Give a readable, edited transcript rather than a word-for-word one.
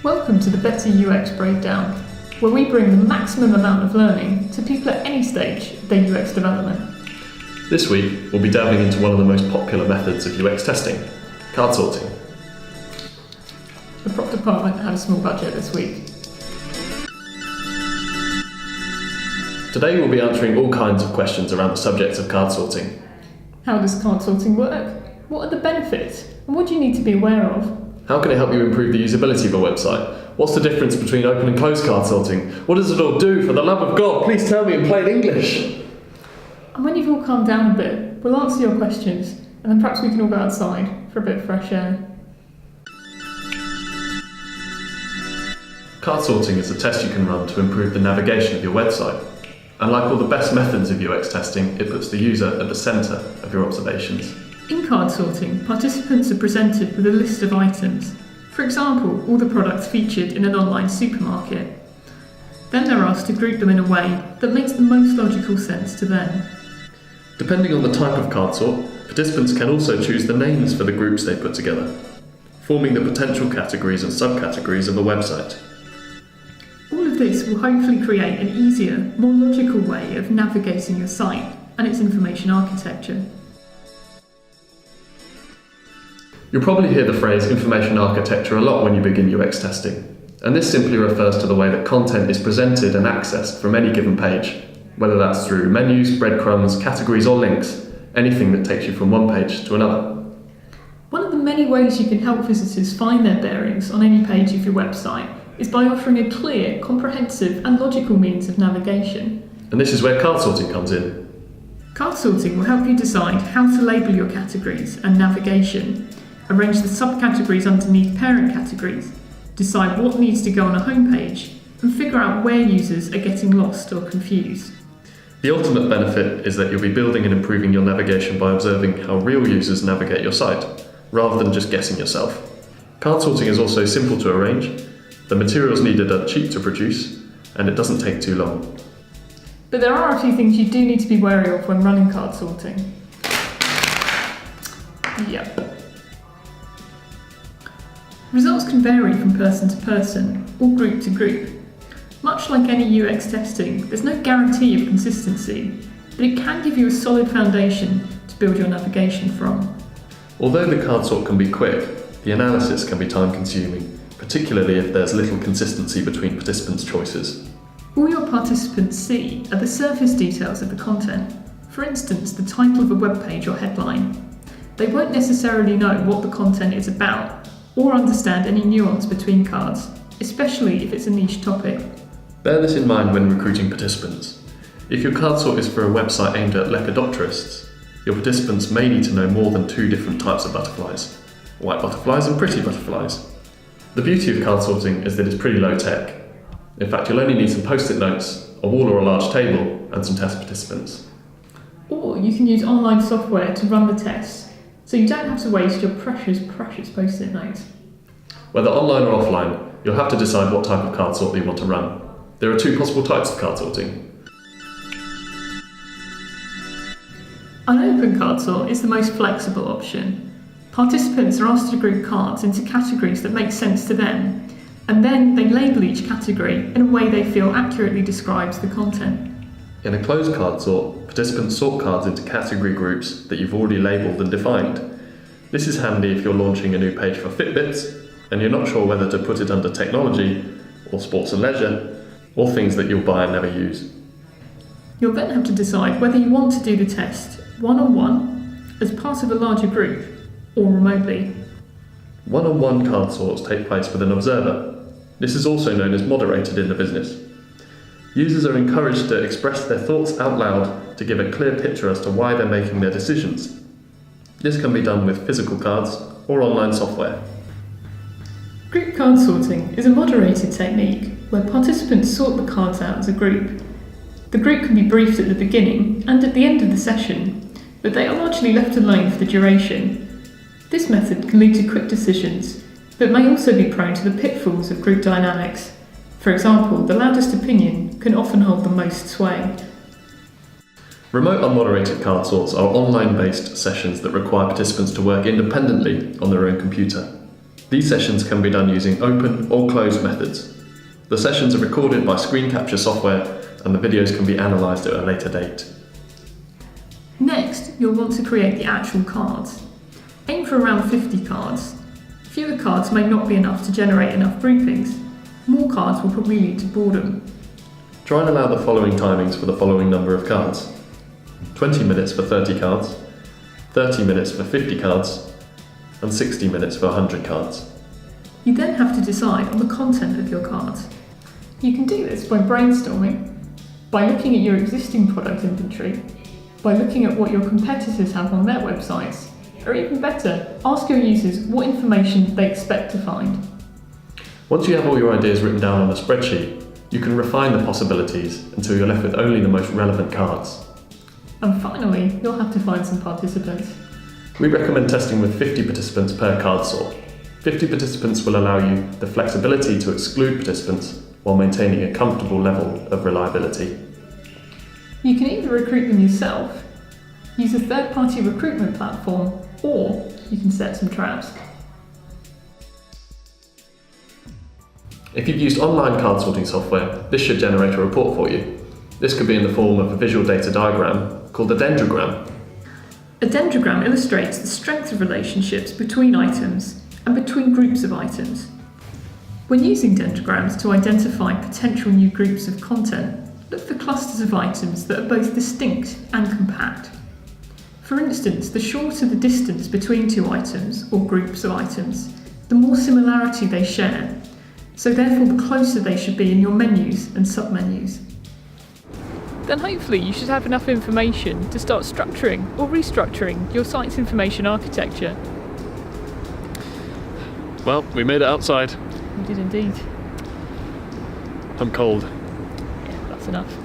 Welcome to the BetterUX Breakdown, where we bring the maximum amount of learning to people at any stage of their UX development. This week, we'll be diving into one of the most popular methods of UX testing, card sorting. The prop department had a small budget this week. Today we'll be answering all kinds of questions around the subject of card sorting. How does card sorting work? What are the benefits? And what do you need to be aware of? How can it help you improve the usability of a website? What's the difference between open and closed card sorting? What does it all do? For the love of God, please tell me in plain English. And when you've all calmed down a bit, we'll answer your questions, and then perhaps we can all go outside for a bit of fresh air. Card sorting is a test you can run to improve the navigation of your website. And like all the best methods of UX testing, it puts the user at the centre of your observations. In card sorting, participants are presented with a list of items. For example, all the products featured in an online supermarket. Then they're asked to group them in a way that makes the most logical sense to them. Depending on the type of card sort, participants can also choose the names for the groups they put together, forming the potential categories and subcategories of a website. All of this will hopefully create an easier, more logical way of navigating your site and its information architecture. You'll probably hear the phrase information architecture a lot when you begin UX testing, and this simply refers to the way that content is presented and accessed from any given page, whether that's through menus, breadcrumbs, categories or links, anything that takes you from one page to another. One of the many ways you can help visitors find their bearings on any page of your website is by offering a clear, comprehensive and logical means of navigation. And this is where card sorting comes in. Card sorting will help you decide how to label your categories and navigation, arrange the subcategories underneath parent categories, decide what needs to go on a homepage, and figure out where users are getting lost or confused. The ultimate benefit is that you'll be building and improving your navigation by observing how real users navigate your site, rather than just guessing yourself. Card sorting is also simple to arrange, the materials needed are cheap to produce, and it doesn't take too long. But there are a few things you do need to be wary of when running card sorting. Yep. Results can vary from person to person, or group to group. Much like any UX testing, there's no guarantee of consistency, but it can give you a solid foundation to build your navigation from. Although the card sort can be quick, the analysis can be time-consuming, particularly if there's little consistency between participants' choices. All your participants see are the surface details of the content, for instance the title of a web page or headline. They won't necessarily know what the content is about, or understand any nuance between cards, especially if it's a niche topic. Bear this in mind when recruiting participants. If your card sort is for a website aimed at lepidopterists, your participants may need to know more than two different types of butterflies, white butterflies and pretty butterflies. The beauty of card sorting is that it's pretty low tech. In fact, you'll only need some post-it notes, a wall or a large table, and some test participants. Or you can use online software to run the tests, so you don't have to waste your precious post-it notes. Whether online or offline, you'll have to decide what type of card sort you want to run. There are two possible types of card sorting. An open card sort is the most flexible option. Participants are asked to group cards into categories that make sense to them, and then they label each category in a way they feel accurately describes the content. In a closed card sort, participants sort cards into category groups that you've already labelled and defined. This is handy if you're launching a new page for Fitbits and you're not sure whether to put it under technology or sports and leisure, or things that you'll buy and never use. You'll then have to decide whether you want to do the test one-on-one, as part of a larger group, or remotely. One-on-one card sorts take place with an observer. This is also known as moderated in the business. Users are encouraged to express their thoughts out loud to give a clear picture as to why they're making their decisions. This can be done with physical cards or online software. Group card sorting is a moderated technique where participants sort the cards out as a group. The group can be briefed at the beginning and at the end of the session, but they are largely left alone for the duration. This method can lead to quick decisions, but may also be prone to the pitfalls of group dynamics. For example, the loudest opinion can often hold the most sway. Remote unmoderated card sorts are online-based sessions that require participants to work independently on their own computer. These sessions can be done using open or closed methods. The sessions are recorded by screen capture software and the videos can be analysed at a later date. Next, you'll want to create the actual cards. Aim for around 50 cards. Fewer cards may not be enough to generate enough groupings. More cards will probably lead to boredom. Try and allow the following timings for the following number of cards. 20 minutes for 30 cards, 30 minutes for 50 cards, and 60 minutes for 100 cards. You then have to decide on the content of your cards. You can do this by brainstorming, by looking at your existing product inventory, by looking at what your competitors have on their websites, or even better, ask your users what information they expect to find. Once you have all your ideas written down on a spreadsheet, you can refine the possibilities until you're left with only the most relevant cards. And finally, you'll have to find some participants. We recommend testing with 50 participants per card sort. 50 participants will allow you the flexibility to exclude participants while maintaining a comfortable level of reliability. You can either recruit them yourself, use a third-party recruitment platform, or you can set some traps. If you've used online card sorting software, this should generate a report for you. This could be in the form of a visual data diagram called a dendrogram. A dendrogram illustrates the strength of relationships between items and between groups of items. When using dendrograms to identify potential new groups of content, look for clusters of items that are both distinct and compact. For instance, the shorter the distance between two items or groups of items, the more similarity they share, so therefore the closer they should be in your menus and submenus. Then hopefully you should have enough information to start structuring or restructuring your site's information architecture. Well, we made it outside. We did indeed. I'm cold. Yeah, that's enough.